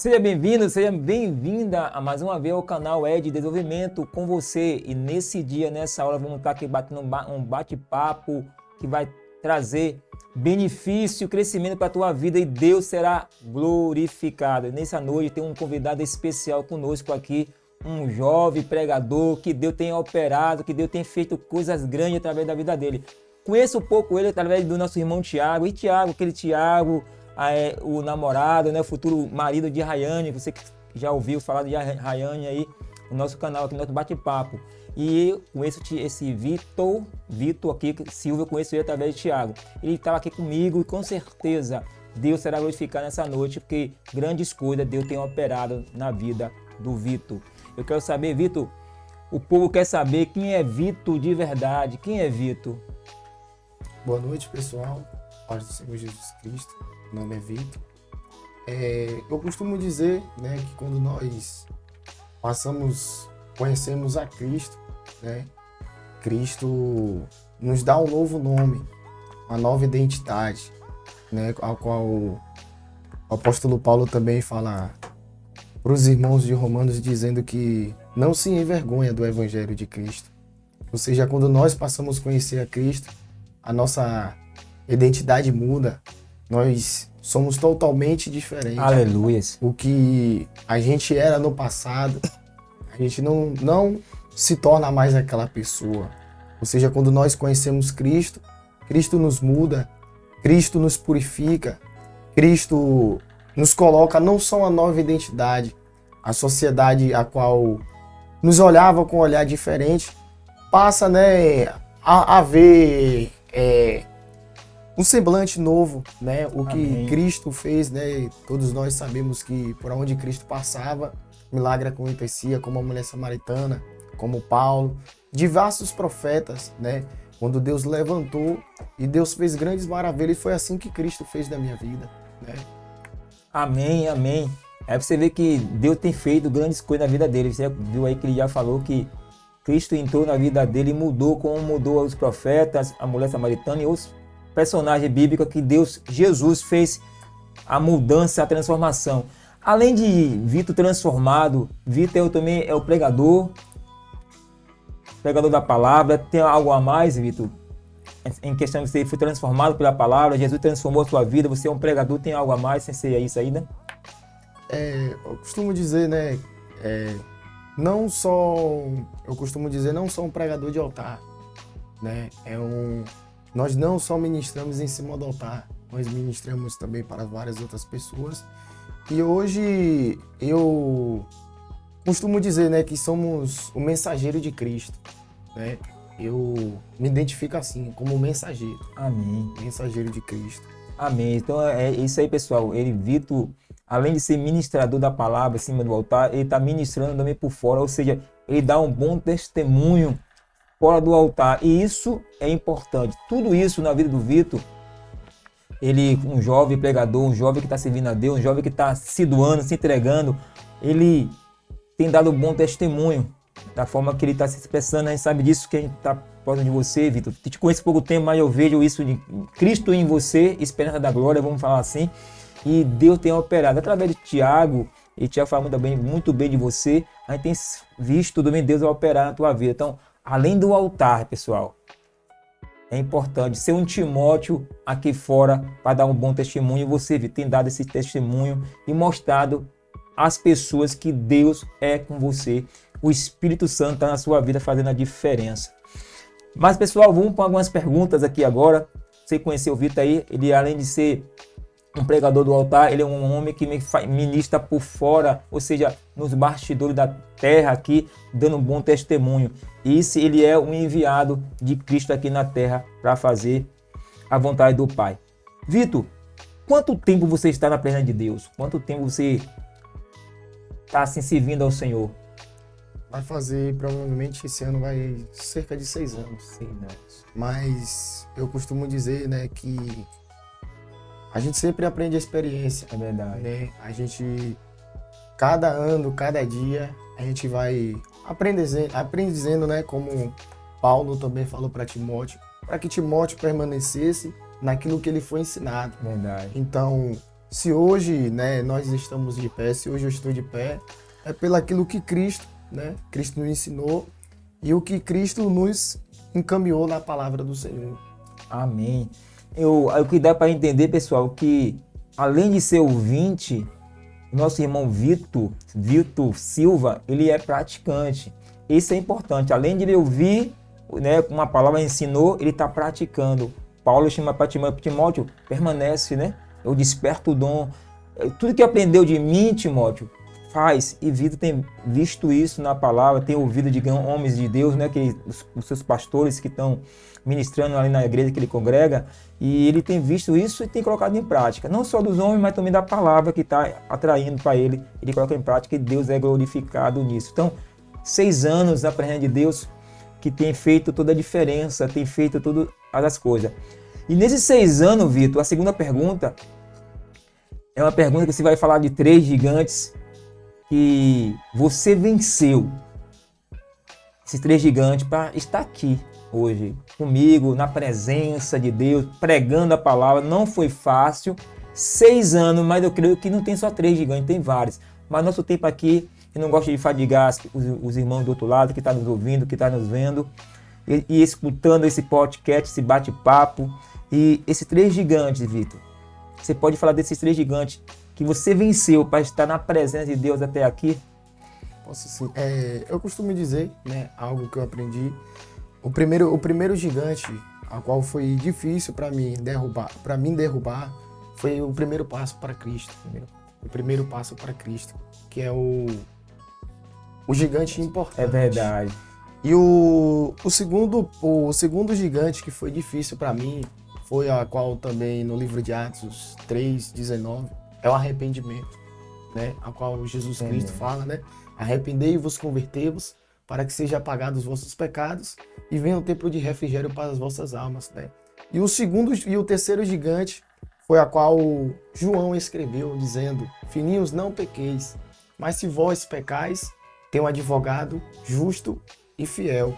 Seja bem-vindo, seja bem-vinda a mais uma vez ao canal de Desenvolvimento com você. E nesse dia, nessa hora, vamos estar aqui batendo um bate-papo que vai trazer benefício, crescimento para a tua vida e Deus será glorificado. Nessa noite tem um convidado especial conosco aqui, um jovem pregador que Deus tem operado, que Deus tem feito coisas grandes através da vida dele. Conheço um pouco ele através do nosso irmão Tiago. E Tiago, aquele Tiago, o namorado, né, o futuro marido de Rayane, você que já ouviu falar de Rayane aí no nosso canal, aqui no nosso bate-papo. E eu conheço esse Vitor aqui, Silva, eu conheço ele através de Tiago. Ele estava aqui comigo e com certeza Deus será glorificado nessa noite, porque grandes coisas Deus tem operado na vida do Vitor. Eu quero saber, Vitor, o povo quer saber quem é Vitor de verdade. Quem é Vitor? Boa noite, pessoal. Paz do Senhor Jesus Cristo. Meu nome é Vitor. Eu costumo dizer, né, que quando nós conhecemos a Cristo, né, Cristo nos dá um novo nome, uma nova identidade, né, a qual o apóstolo Paulo também fala para os irmãos de Romanos, dizendo que não se envergonha do Evangelho de Cristo. Ou seja, quando nós passamos a conhecer a Cristo, a nossa identidade muda, nós somos totalmente diferentes. Aleluia. O que a gente era no passado, a gente não se torna mais aquela pessoa. Ou seja, quando nós conhecemos Cristo, Cristo nos muda, Cristo nos purifica, Cristo nos coloca não só uma nova identidade, a sociedade a qual nos olhava com um olhar diferente, passa, né, a ver um semblante novo, né? O que Amém. Cristo fez, né? Todos nós sabemos que por onde Cristo passava, milagre acontecia, como a mulher samaritana, como Paulo, diversos profetas, né? Quando Deus levantou e Deus fez grandes maravilhas, e foi assim que Cristo fez na minha vida, né? Amém, amém. Aí você vê que Deus tem feito grandes coisas na vida dele. Você viu aí que ele já falou que Cristo entrou na vida dele e mudou, como mudou os profetas, a mulher samaritana e os personagens bíblicos que Jesus fez a mudança, a transformação. Além de Vitor transformado, Vitor também é o pregador da palavra. Tem algo a mais, Vitor? Em questão de você foi transformado pela palavra, Jesus transformou a sua vida, você é um pregador, tem algo a mais sem ser isso aí, né? Eu costumo dizer, né? Não sou um pregador de altar, né? Nós não só ministramos em cima do altar, nós ministramos também para várias outras pessoas. E hoje eu costumo dizer, né, que somos o mensageiro de Cristo, né? Eu me identifico assim, como mensageiro. Amém. Mensageiro de Cristo. Amém. Então é isso aí, pessoal. Vitor, além de ser ministrador da palavra em cima do altar, ele está ministrando também por fora, ou seja, ele dá um bom testemunho fora do altar. E isso é importante. Tudo isso na vida do Vitor, ele, um jovem pregador, um jovem que está servindo a Deus, um jovem que está se doando, se entregando, ele tem dado um bom testemunho da forma que ele está se expressando. A gente sabe disso, que a gente está próximo de você, Vitor. Te conheço há pouco tempo, mas eu vejo isso de Cristo em você, esperança da glória, vamos falar assim. E Deus tem operado através de Tiago, e Tiago fala muito bem de você. A gente tem visto também Deus operar na tua vida. Então, além do altar, pessoal, é importante ser um Timóteo aqui fora para dar um bom testemunho. E você, Vitor, tem dado esse testemunho e mostrado às pessoas que Deus é com você. O Espírito Santo está na sua vida fazendo a diferença. Mas, pessoal, vamos para algumas perguntas aqui agora. Você conheceu o Vitor aí, ele além de ser um pregador do altar, ele é um homem que ministra por fora, ou seja, nos bastidores da terra aqui, dando um bom testemunho. E ele é um enviado de Cristo aqui na terra para fazer a vontade do Pai. Vitor, quanto tempo você está na presença de Deus? Quanto tempo você está assim servindo ao Senhor? Vai fazer, provavelmente, esse ano vai cerca de 6 anos. 6 anos. Mas eu costumo dizer, né, que a gente sempre aprende a experiência. É verdade. Né? A gente, cada ano, cada dia, a gente vai aprendendo, né, como Paulo também falou para Timóteo, para que Timóteo permanecesse naquilo que ele foi ensinado. Verdade. Então, Se hoje, né, nós estamos de pé, se hoje eu estou de pé, é pelo aquilo que Cristo, né, Cristo nos ensinou e o que Cristo nos encaminhou na palavra do Senhor. Amém. O que dá para entender, pessoal, que além de ser ouvinte, nosso irmão Vitor Silva, ele é praticante. Isso é importante. Além de ele ouvir, né, uma palavra ensinou, ele está praticando. Paulo chama para Timóteo, permanece, né? Eu desperto o dom. Tudo que aprendeu de mim, Timóteo, faz. E Vitor tem visto isso na palavra, tem ouvido de homens de Deus, né? Os seus pastores que estão ministrando ali na igreja que ele congrega, e ele tem visto isso e tem colocado em prática. Não só dos homens, mas também da palavra que está atraindo para ele. Ele coloca em prática e Deus é glorificado nisso. Então, 6 anos aprendendo de Deus, que tem feito toda a diferença, tem feito todas as coisas. E nesses 6 anos, Vitor, a segunda pergunta é uma pergunta que você vai falar de 3 gigantes que você venceu. Esses 3 gigantes para estar aqui hoje comigo, na presença de Deus, pregando a palavra. Não foi fácil. 6 anos, mas eu creio que não tem só 3 gigantes, tem vários. Mas nosso tempo aqui, eu não gosto de fadigar os irmãos do outro lado que estão nos ouvindo, que estão nos vendo e escutando esse podcast, esse bate-papo. E esses 3 gigantes, Vitor, você pode falar desses 3 gigantes que você venceu para estar na presença de Deus até aqui? Posso sim. Eu costumo dizer, né, algo que eu aprendi. O primeiro gigante, a qual foi difícil para mim derrubar, foi o primeiro passo para Cristo. O primeiro passo para Cristo, que é o gigante importante. É verdade. E o segundo gigante que foi difícil para mim, foi a qual também no livro de Atos 3:19, é o arrependimento, né? A qual Jesus Cristo fala, né? Arrependei-vos, convertei-vos, para que sejam apagados os vossos pecados e venha o tempo de refrigério para as vossas almas, né? E o terceiro gigante foi a qual João escreveu, dizendo: Filhinhos, não pequeis, mas se vós pecais, tem um advogado justo e fiel.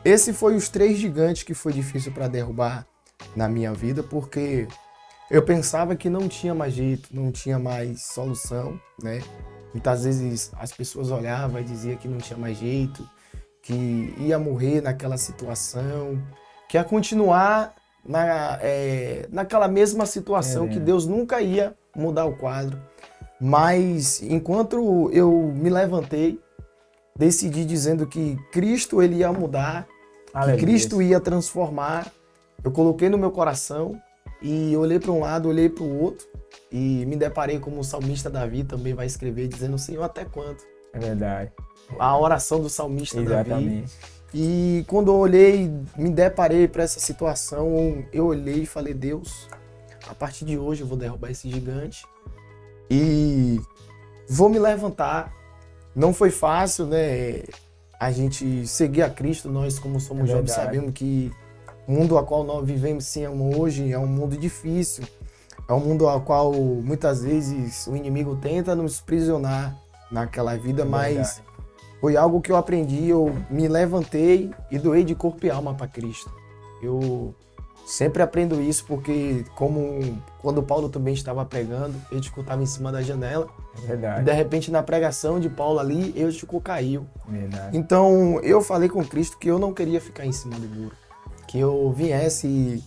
Esse foi os 3 gigantes que foi difícil para derrubar na minha vida, porque eu pensava que não tinha mais jeito, não tinha mais solução, né? Muitas vezes as pessoas olhavam e diziam que não tinha mais jeito, que ia morrer naquela situação, que ia continuar naquela mesma situação, que Deus nunca ia mudar o quadro. Mas enquanto eu me levantei, decidi dizendo que Cristo ele ia mudar, que Cristo ia transformar, eu coloquei no meu coração e olhei para um lado, olhei para o outro e me deparei como o salmista Davi também vai escrever, dizendo: Senhor, até quando? É verdade. A oração do salmista Exatamente. Davi. E quando eu olhei, me deparei para essa situação, eu olhei e falei: Deus, a partir de hoje eu vou derrubar esse gigante e vou me levantar. Não foi fácil, né? A gente seguir a Cristo, nós como somos jovens sabemos que o mundo ao qual nós vivemos sim hoje é um mundo difícil, é um mundo ao qual muitas vezes o inimigo tenta nos prisionar naquela vida, mas foi algo que eu aprendi, eu me levantei e doei de corpo e alma para Cristo. Eu sempre aprendo isso porque, como quando Paulo também estava pregando, Eutico estava em cima da janela, e de repente na pregação de Paulo ali, Eutico caiu. Então eu falei com Cristo que eu não queria ficar em cima do muro, que eu viesse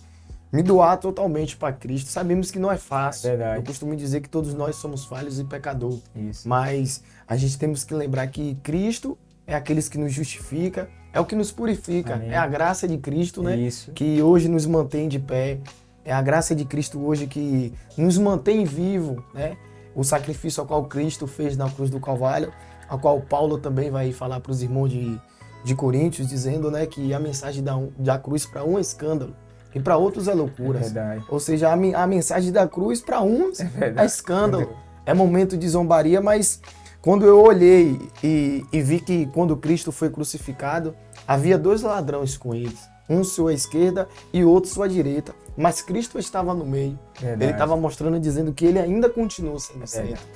me doar totalmente para Cristo. Sabemos que não é fácil. Eu costumo dizer que todos nós somos falhos e pecadores. Mas a gente temos que lembrar que Cristo é aqueles que nos justifica, é o que nos purifica. Amém. É a graça de Cristo, né? Que hoje nos mantém de pé. É a graça de Cristo hoje que nos mantém vivo, né? O sacrifício ao qual Cristo fez na cruz do Calvário, ao qual Paulo também vai falar para os irmãos de Coríntios, dizendo, né, que a mensagem da cruz para um é escândalo e para outros é loucura. Ou seja, a mensagem da cruz para uns é escândalo, é momento de zombaria, mas quando eu olhei e vi que quando Cristo foi crucificado, havia 2 ladrões com eles, um sua esquerda e outro sua direita, mas Cristo estava no meio. Ele estava mostrando, dizendo que ele ainda continua sendo certo.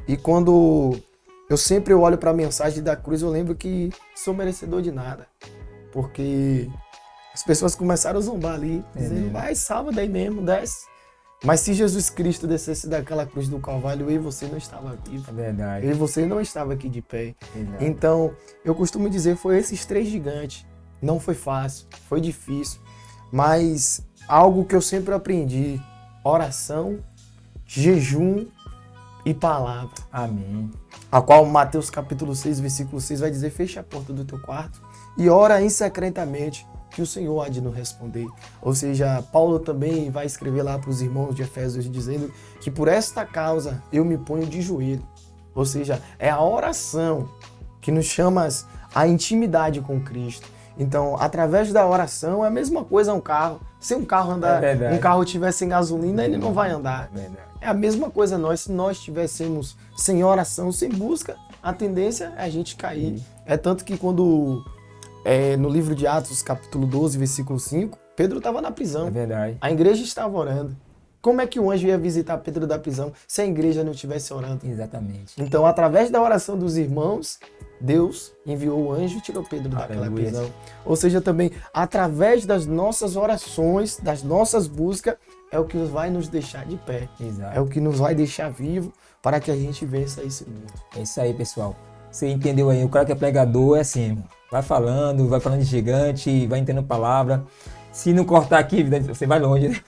E quando eu sempre olho para a mensagem da cruz, eu lembro que sou merecedor de nada. Porque as pessoas começaram a zombar ali, dizendo: vai, salva daí mesmo, desce. Mas se Jesus Cristo descesse daquela cruz do Calvário, eu e você não estava vivo. É verdade. Eu e você não estava aqui de pé. Verdade. Então, eu costumo dizer, foi esses 3 gigantes. Não foi fácil, foi difícil. Mas algo que eu sempre aprendi, oração, jejum e palavra. Amém. A qual Mateus capítulo 6, versículo 6 vai dizer, fecha a porta do teu quarto e ora secretamente, que o Senhor há de nos responder. Ou seja, Paulo também vai escrever lá para os irmãos de Efésios dizendo que por esta causa eu me ponho de joelho. Ou seja, é a oração que nos chama à intimidade com Cristo. Então, através da oração, é a mesma coisa um carro. Se um carro andar, um carro tiver sem gasolina, ele não vai andar. É a mesma coisa nós. Se nós estivéssemos sem oração, sem busca, a tendência é a gente cair. É tanto que quando, no livro de Atos, capítulo 12, versículo 5, Pedro estava na prisão. É verdade. A igreja estava orando. Como é que o anjo ia visitar Pedro da prisão se a igreja não estivesse orando? Exatamente. Então, através da oração dos irmãos, Deus enviou o anjo e tirou Pedro daquela prisão. Ou seja, também, através das nossas orações, das nossas buscas, é o que vai nos deixar de pé. Exato. É o que nos vai deixar vivo para que a gente vença esse mundo. É isso aí, pessoal. Você entendeu aí? O cara que é pregador é assim, irmão. Vai falando de gigante, vai entendendo palavra. Se não cortar aqui, você vai longe, né?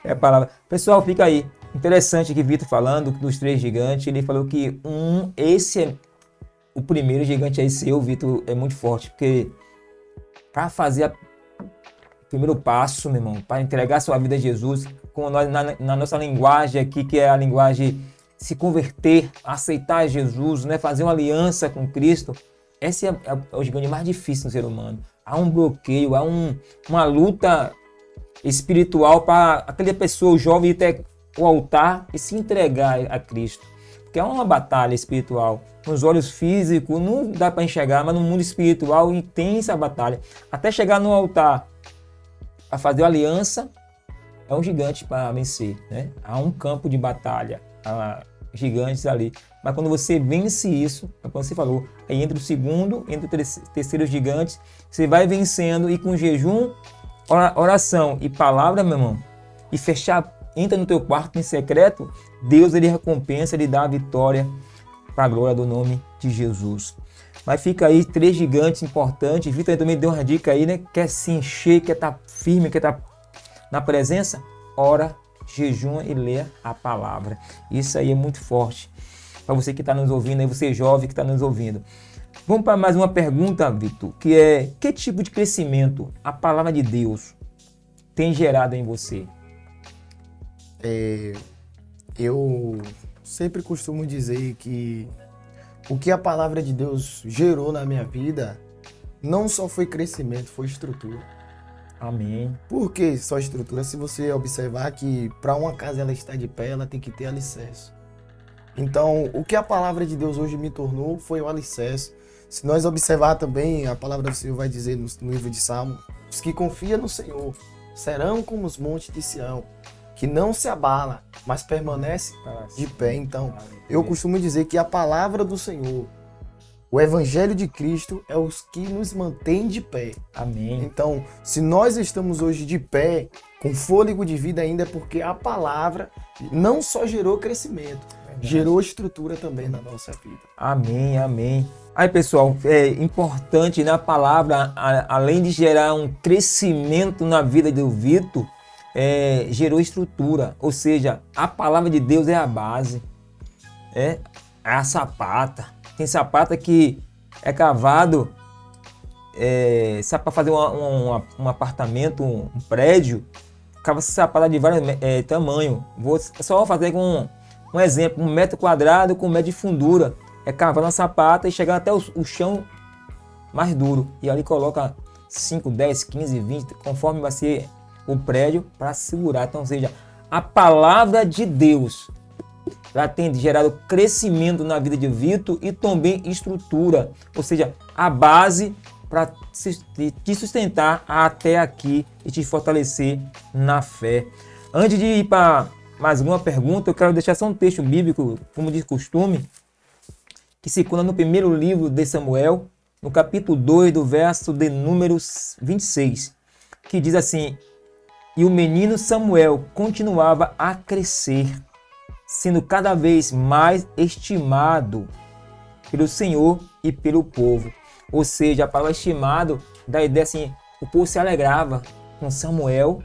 É a palavra. Pessoal, fica aí. Interessante que Vitor falando dos 3 gigantes, ele falou que esse é o primeiro gigante aí seu, Vitor, é muito forte, porque para fazer o primeiro passo, meu irmão, para entregar sua vida a Jesus, com nós, na nossa linguagem aqui, que é a linguagem se converter, aceitar Jesus, né? Fazer uma aliança com Cristo, esse é o gigante mais difícil no ser humano. Há um bloqueio, há uma luta espiritual para aquela pessoa, o jovem, ir até o altar e se entregar a Cristo. Porque é uma batalha espiritual. Nos olhos físicos não dá para enxergar, mas no mundo espiritual tem essa batalha. Até chegar no altar a fazer a aliança, é um gigante para vencer, né? Há um campo de batalha, há gigantes ali. Mas quando você vence isso, como você falou, aí entre o segundo, entre o terceiro gigante, você vai vencendo e com jejum, oração e palavra, meu irmão, e entra no teu quarto em secreto, Deus ele recompensa, ele dá a vitória para a glória do nome de Jesus. Mas fica aí 3 gigantes importantes. Vitor também deu uma dica aí, né? Quer se encher, quer estar firme, quer estar na presença? Ora, jejum e lê a palavra. Isso aí é muito forte. Para você que está nos ouvindo, aí você jovem que está nos ouvindo. Vamos para mais uma pergunta, Vitor, que é: que tipo de crescimento a palavra de Deus tem gerado em você? Eu sempre costumo dizer que o que a palavra de Deus gerou na minha vida não só foi crescimento, foi estrutura. Amém. Por que só estrutura? Se você observar que para uma casa ela estar de pé, ela tem que ter alicerce. Então, o que a palavra de Deus hoje me tornou foi o alicerce. Se nós observar também, a palavra do Senhor vai dizer no livro de Salmo, os que confiam no Senhor serão como os montes de Sião, que não se abala, mas permanece de pé. Então, eu costumo dizer que a palavra do Senhor, o Evangelho de Cristo, é os que nos mantém de pé. Amém. Então, se nós estamos hoje de pé, com fôlego de vida ainda, é porque a palavra não só gerou crescimento, gerou estrutura também na nossa vida. Amém, amém. Aí, pessoal, é importante na palavra, além de gerar um crescimento na vida do Vitor, gerou estrutura. Ou seja, a palavra de Deus é a base, é a sapata. Tem sapata que é cavado, sabe, para fazer um apartamento, um prédio, cava sapata de vários tamanhos. Vou só fazer com um exemplo, 1 metro quadrado com 1 metro de fundura. É cavar na sapata e chegar até o chão mais duro. E ali coloca 5, 10, 15, 20, conforme vai ser o prédio, para segurar. Então, ou seja, a palavra de Deus ela tem gerado crescimento na vida de Vitor e também estrutura. Ou seja, a base para te sustentar até aqui e te fortalecer na fé. Antes de ir para mais uma pergunta, eu quero deixar só um texto bíblico, como de costume, que se encontra no primeiro livro de Samuel, no capítulo 2, do verso de número 26, que diz assim: E o menino Samuel continuava a crescer, sendo cada vez mais estimado pelo Senhor e pelo povo. Ou seja, a palavra estimado dá a ideia assim, o povo se alegrava com Samuel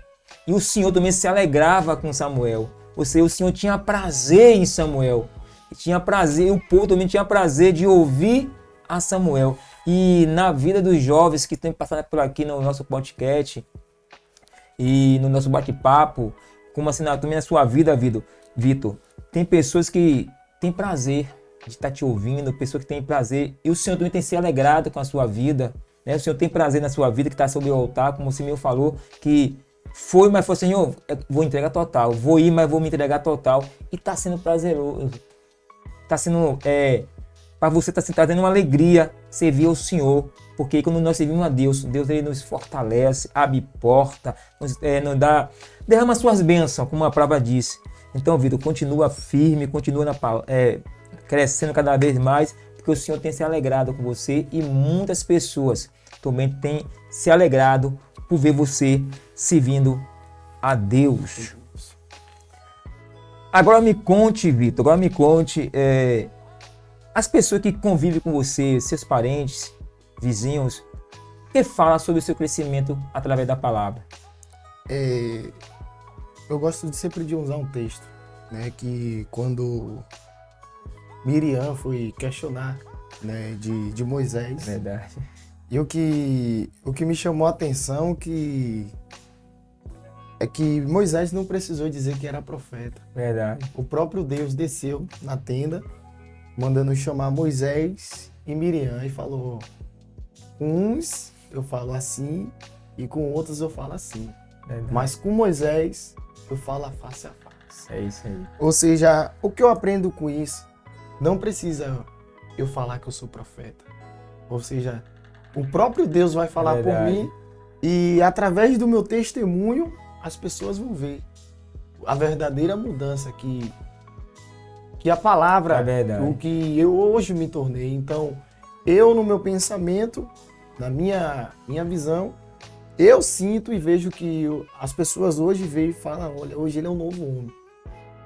e o Senhor também se alegrava com Samuel. Ou seja, o Senhor tinha prazer em Samuel. Tinha prazer, o povo também tinha prazer de ouvir a Samuel. E na vida dos jovens que estão passando por aqui no nosso podcast e no nosso bate-papo, como assim também na sua vida, Vitor, tem pessoas que têm prazer de estar te ouvindo, pessoas que têm prazer, e o Senhor também tem se alegrado com a sua vida, né? O Senhor tem prazer na sua vida, que está sobre o altar, como o Senhor falou, que foi, mas foi, Senhor, vou entregar total, vou ir, mas vou me entregar total, e está sendo prazeroso, está sendo, para você está trazendo uma alegria servir ao Senhor, porque quando nós servimos a Deus, Deus ele nos fortalece, abre porta, nos dá, derrama suas bênçãos, como a palavra disse. Então, Vitor, continua firme, continua crescendo cada vez mais, porque o Senhor tem se alegrado com você e muitas pessoas também têm se alegrado por ver você servindo a Deus. Agora me conte, Vitor, as pessoas que convivem com você, seus parentes, vizinhos, que falam sobre o seu crescimento através da palavra. Eu gosto sempre de usar um texto, né, que quando Miriam foi questionar, né, de Moisés. Verdade. E o que me chamou a atenção é que Moisés não precisou dizer que era profeta. Verdade. O próprio Deus desceu na tenda, mandando chamar Moisés e Miriam, e falou: com uns eu falo assim e com outros eu falo assim. Verdade. Mas com Moisés eu falo face a face. É isso aí. Ou seja, o que eu aprendo com isso, não precisa eu falar que eu sou profeta. Ou seja, o próprio Deus vai falar por mim, e através do meu testemunho as pessoas vão ver a verdadeira mudança que a palavra, o que eu hoje me tornei. Então, eu no meu pensamento, na minha visão, eu sinto e vejo que as pessoas hoje veem e falam: olha, hoje ele é um novo homem.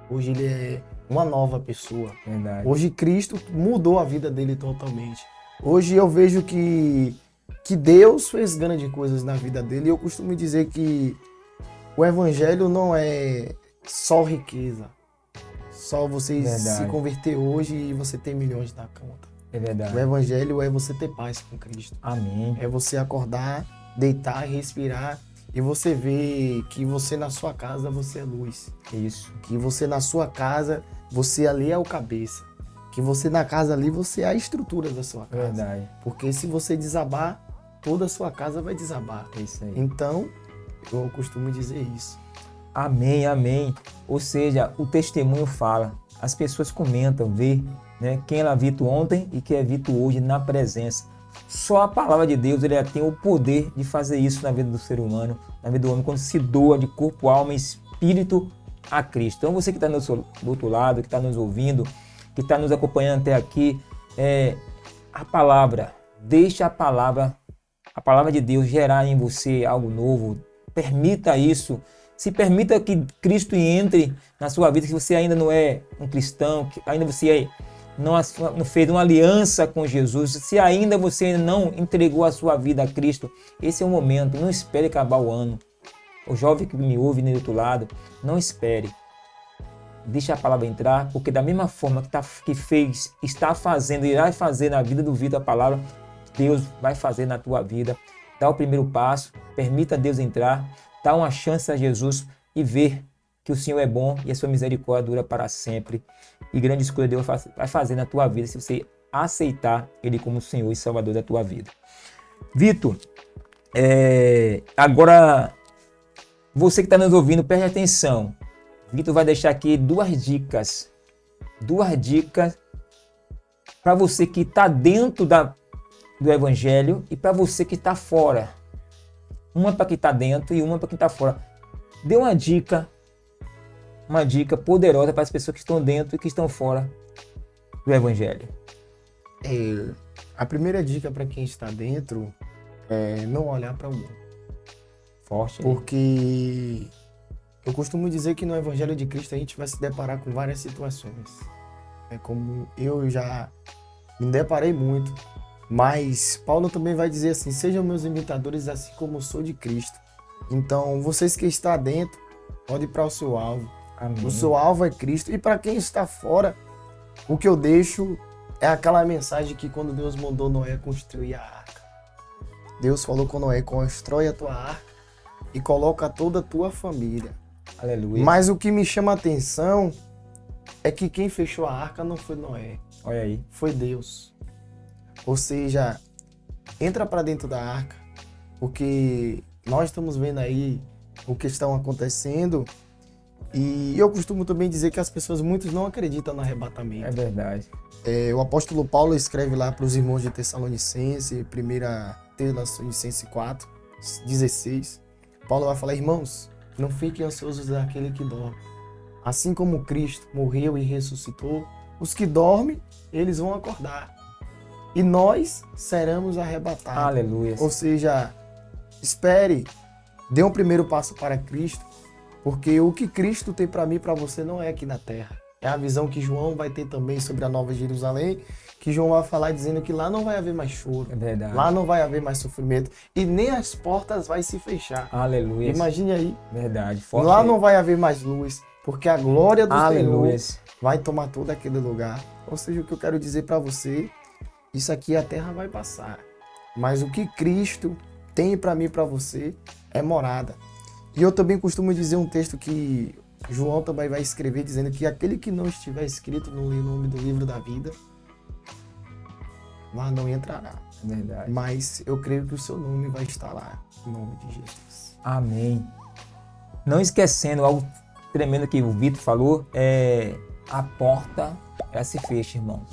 Hoje ele é uma nova pessoa. Verdade. Hoje Cristo mudou a vida dele totalmente. Hoje eu vejo que Deus fez grandes coisas na vida dele. E eu costumo dizer que o evangelho não é só riqueza. Só você se converter hoje e você ter milhões na conta. É verdade. O evangelho é você ter paz com Cristo. Amém. É você acordar, deitar, respirar e você ver que você na sua casa você é luz. Isso. Que você na sua casa, você ali é o cabeça. Que você na casa ali, você é a estrutura da sua casa. Verdade. Porque se você desabar, toda a sua casa vai desabar. É isso aí. Então, eu costumo dizer isso. Amém, amém. Ou seja, o testemunho fala. As pessoas comentam, vê, né, quem era Vitor ontem e quem é Vitor hoje na presença. Só a palavra de Deus ele tem o poder de fazer isso na vida do ser humano, na vida do homem, quando se doa de corpo, alma e espírito a Cristo. Então você que está do outro lado, que está nos ouvindo, que está nos acompanhando até aqui, a palavra, deixa a palavra de Deus gerar em você algo novo. Permita isso. Se permita que Cristo entre na sua vida, que você ainda não é um cristão, que ainda você não fez uma aliança com Jesus, se ainda você não entregou a sua vida a Cristo, esse é o momento. Não espere acabar o ano. O jovem que me ouve do outro lado, não espere. Deixa a palavra entrar, porque da mesma forma que fez, está fazendo, irá fazer na vida do Vitor a palavra, Deus vai fazer na tua vida. Dá o primeiro passo, permita Deus entrar, dá uma chance a Jesus e ver que o Senhor é bom e a sua misericórdia dura para sempre. E grandes coisas Deus vai fazer na tua vida se você aceitar Ele como Senhor e Salvador da tua vida. Vitor, agora você que está nos ouvindo, preste atenção. Vitor vai deixar aqui duas dicas para você que está dentro do Evangelho e para você que está fora. Uma para quem está dentro e uma para quem está fora. Dê uma dica poderosa para as pessoas que estão dentro e que estão fora do Evangelho. A primeira dica para quem está dentro é não olhar para o mundo. Forte. Porque eu costumo dizer que no Evangelho de Cristo a gente vai se deparar com várias situações. É como eu já me deparei muito. Mas Paulo também vai dizer assim: sejam meus imitadores assim como eu sou de Cristo. Então, vocês que estão dentro, podem ir para o seu alvo. Amém. O seu alvo é Cristo. E para quem está fora, o que eu deixo é aquela mensagem que quando Deus mandou Noé construir a arca. Deus falou com Noé: constrói a tua arca e coloca toda a tua família. Aleluia. Mas o que me chama a atenção é que quem fechou a arca não foi Noé, Olha aí. foi Deus. Ou seja, entra para dentro da arca, porque nós estamos vendo aí o que está acontecendo. E eu costumo também dizer que as pessoas, muitos não acreditam no arrebatamento. É verdade. O apóstolo Paulo escreve lá para os irmãos de Tessalonicense, 1 Tessalonicense 4:16. Paulo vai falar: irmãos, não fiquem ansiosos daquele que dorme. Assim como Cristo morreu e ressuscitou, os que dormem, eles vão acordar. E nós seremos arrebatados. Aleluia. Ou seja, espere, dê um primeiro passo para Cristo, porque o que Cristo tem para mim e para você não é aqui na terra. É a visão que João vai ter também sobre a Nova Jerusalém, que João vai falar dizendo que lá não vai haver mais choro, É verdade. lá não vai haver mais sofrimento e nem as portas vai se fechar. Aleluia. Imagine aí, Verdade. Forte lá aí. não vai haver mais luz, porque a glória do Aleluia. Senhor vai tomar todo aquele lugar. Ou seja, o que eu quero dizer para você, isso aqui a terra vai passar, mas o que Cristo tem para mim e para você é morada. E eu também costumo dizer um texto que João também vai escrever, dizendo que aquele que não estiver escrito no nome do livro da vida, lá não entrará. É verdade. Mas eu creio que o seu nome vai estar lá, em nome de Jesus. Amém. Não esquecendo algo tremendo que o Vitor falou, a porta ela se fecha, irmão.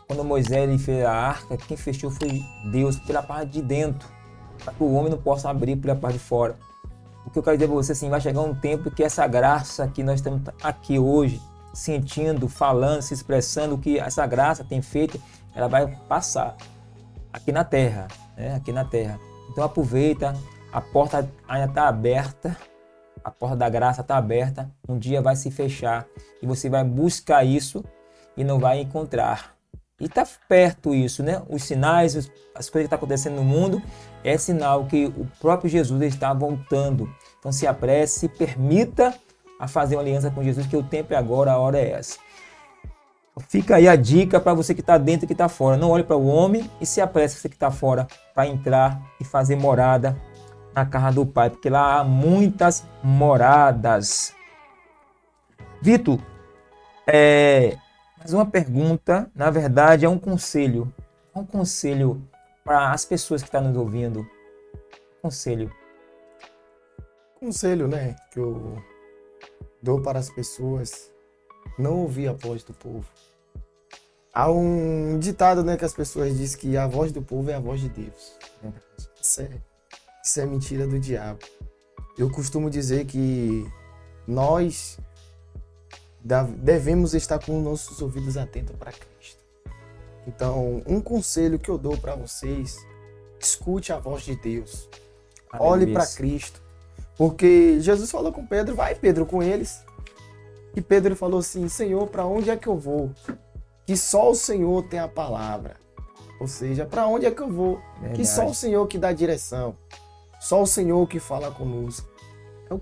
Quando Moisés ele fez a arca, quem fechou foi Deus pela parte de dentro, para que o homem não possa abrir pela parte de fora. O que eu quero dizer para você, assim, vai chegar um tempo que essa graça que nós estamos aqui hoje, sentindo, falando, se expressando, o que essa graça tem feito, ela vai passar aqui na terra, né? Aqui na terra. Então aproveita, a porta ainda está aberta, a porta da graça está aberta, um dia vai se fechar e você vai buscar isso e não vai encontrar. E está perto isso, né? Os sinais, as coisas que estão acontecendo no mundo, é sinal que o próprio Jesus está voltando. Então se apresse, se permita a fazer uma aliança com Jesus, que o tempo é agora, a hora é essa. Fica aí a dica para você que está dentro e que está fora. Não olhe para o homem e se apresse você que está fora para entrar e fazer morada na casa do Pai, porque lá há muitas moradas. Vitor, mais uma pergunta, na verdade é um conselho. Um conselho para as pessoas que estão nos ouvindo. Conselho. Conselho, né, que eu dou para as pessoas: não ouvir a voz do povo. Há um ditado, né, que as pessoas dizem que a voz do povo é a voz de Deus. Isso é mentira do diabo. Eu costumo dizer que nós devemos estar com os nossos ouvidos atentos para Cristo. Então, um conselho que eu dou para vocês: escute a voz de Deus. Olhe para Cristo. Porque Jesus falou com Pedro: vai, Pedro, com eles. E Pedro falou assim: Senhor, para onde é que eu vou? Que só o Senhor tem a palavra. Ou seja, para onde é que eu vou? Verdade. Que só o Senhor que dá direção. Só o Senhor que fala conosco.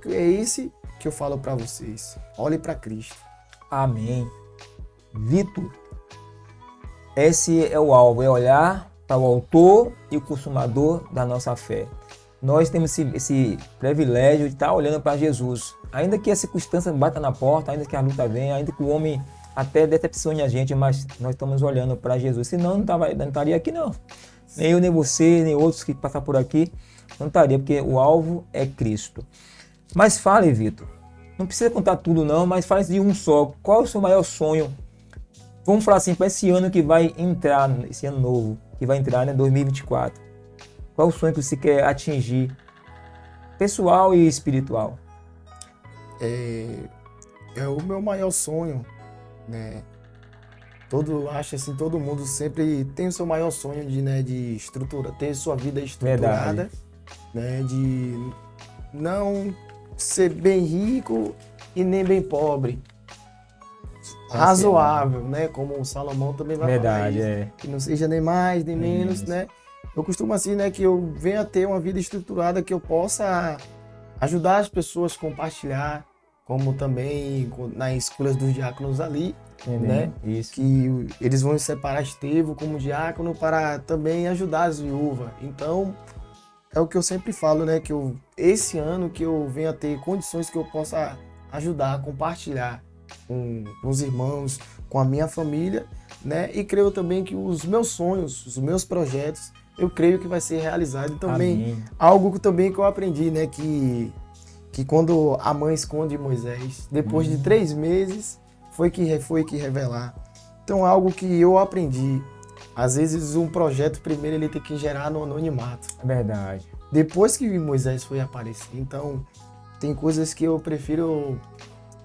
É esse que eu falo para vocês. Olhe para Cristo. Amém. Vitor, esse é o alvo, é olhar para o autor e o consumador da nossa fé. Nós temos esse privilégio de estar olhando para Jesus. Ainda que a circunstância bata na porta, ainda que a luta venha, ainda que o homem até decepcione a gente, mas nós estamos olhando para Jesus. Senão não estaria aqui não. Nem eu, nem você, nem outros que passam por aqui, não estaria, porque o alvo é Cristo. Mas fale, Vitor. Não precisa contar tudo não, mas fale de um só. Qual é o seu maior sonho? Vamos falar assim, para esse ano que vai entrar, esse ano novo, que vai entrar, né, 2024. Qual é o sonho que você quer atingir? Pessoal e espiritual. É o meu maior sonho, né? Todo mundo sempre tem o seu maior sonho de estrutura, ter sua vida estruturada, Verdade. né? De não ser bem rico e nem bem pobre. Com Razoável, né? Como o Salomão também vai Verdade, falar isso. Que não seja nem mais, nem menos, Isso. né? Eu costumo assim, né? Que eu venha ter uma vida estruturada, que eu possa ajudar as pessoas a compartilhar, como também nas escolhas dos diáconos ali, né? Isso. Que eles vão separar Estevão como diácono para também ajudar as viúvas. Então, é o que eu sempre falo, né? Que esse ano que eu venha ter condições que eu possa ajudar, compartilhar com os irmãos, com a minha família, né? E creio também que os meus sonhos, os meus projetos, eu creio que vai ser realizado. E também, Amém. algo também que eu aprendi, né? Que quando a mãe esconde Moisés, depois de 3 meses, foi que revelar. Então, algo que eu aprendi. Às vezes, um projeto, primeiro, ele tem que gerar no anonimato. É verdade. Depois que Moisés foi aparecer. Então, tem coisas que eu prefiro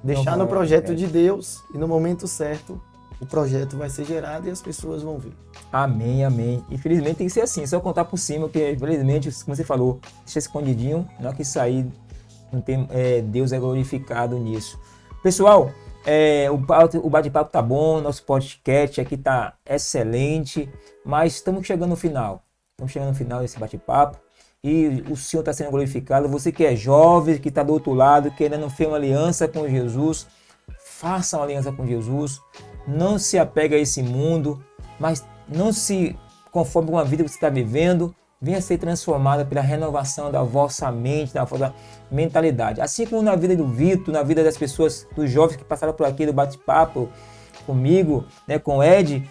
deixar no projeto de Deus e no momento certo o projeto vai ser gerado e as pessoas vão ver. Amém, amém. Infelizmente tem que ser assim, só contar por cima, porque infelizmente, como você falou, deixa escondidinho, na hora que sair, não tem, Deus é glorificado nisso. Pessoal, o bate-papo tá bom, nosso podcast aqui tá excelente, mas estamos chegando no final. Estamos chegando no final desse bate-papo. E o Senhor está sendo glorificado. Você que é jovem, que está do outro lado, que ainda não fez uma aliança com Jesus, faça uma aliança com Jesus. Não se apegue a esse mundo, mas não se conforme com a vida que você está vivendo. Venha ser transformada pela renovação da vossa mente, da vossa mentalidade. Assim como na vida do Vitor, na vida das pessoas, dos jovens que passaram por aqui do bate-papo comigo, né, com o Ed,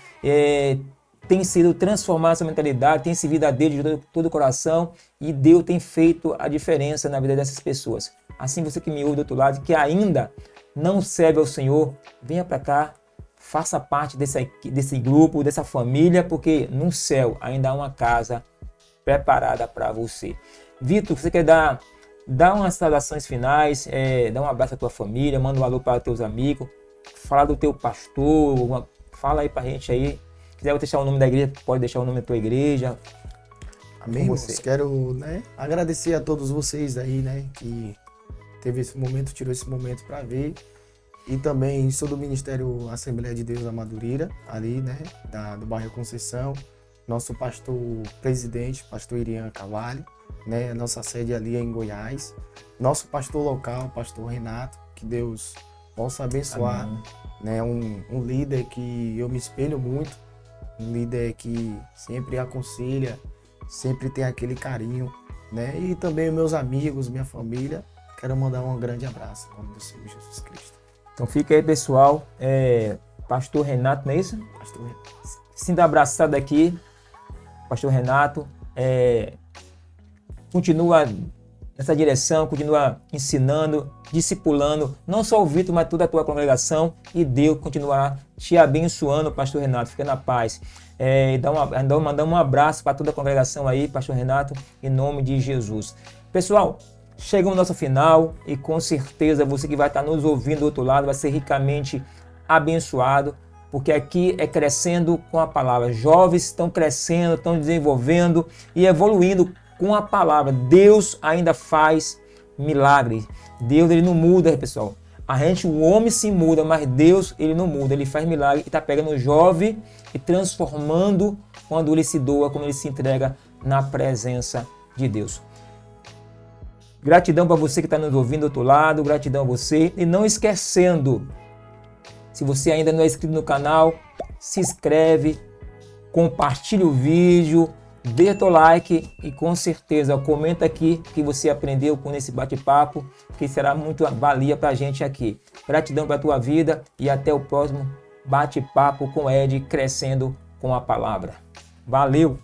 tem sido transformada essa mentalidade, tem servido a Deus de todo o coração e Deus tem feito a diferença na vida dessas pessoas. Assim, você que me ouve do outro lado, que ainda não serve ao Senhor, venha para cá, faça parte desse grupo, dessa família, porque no céu ainda há uma casa preparada para você. Vitor, você quer dar umas saudações finais, dar um abraço à tua família, manda um alô para teus amigos, fala do teu pastor, fala aí para a gente aí. Se quiser deixar o nome da igreja, pode deixar o nome da tua igreja. Amém, irmãos? Quero, agradecer a todos vocês aí, né, que teve esse momento, tirou esse momento para ver. E também sou do Ministério Assembleia de Deus da Madureira, ali, né, do bairro Conceição. Nosso pastor presidente, pastor Irian Cavalli, né, nossa sede ali é em Goiás. Nosso pastor local, pastor Renato, que Deus possa abençoar, né, um líder que eu me espelho muito. Um líder que sempre aconselha, sempre tem aquele carinho, né? E também meus amigos, minha família, quero mandar um grande abraço em nome do Senhor Jesus Cristo. Então fica aí, pessoal. Pastor Renato, não é isso? Pastor Renato. Sinta abraçado aqui, Pastor Renato. Continua nessa direção, continua ensinando, discipulando, não só o Vitor, mas toda a tua congregação, e Deus continuará te abençoando, Pastor Renato. Fica na paz. Mandar um abraço para toda a congregação aí, Pastor Renato, em nome de Jesus. Pessoal, chegamos ao nosso final e com certeza você que vai estar nos ouvindo do outro lado vai ser ricamente abençoado, porque aqui é crescendo com a palavra. Jovens estão crescendo, estão desenvolvendo e evoluindo com a palavra. Deus ainda faz milagres. Deus, ele não muda, pessoal. O homem se muda, mas Deus, ele não muda. Ele faz milagre e está pegando o jovem e transformando quando ele se doa, quando ele se entrega na presença de Deus. Gratidão para você que está nos ouvindo do outro lado. Gratidão a você. E não esquecendo, se você ainda não é inscrito no canal, se inscreve, compartilha o vídeo, dê teu like e com certeza comenta aqui que você aprendeu com esse bate-papo, que será muito valia para a gente aqui. Gratidão para a tua vida e até o próximo bate-papo com Ed, crescendo com a palavra. Valeu!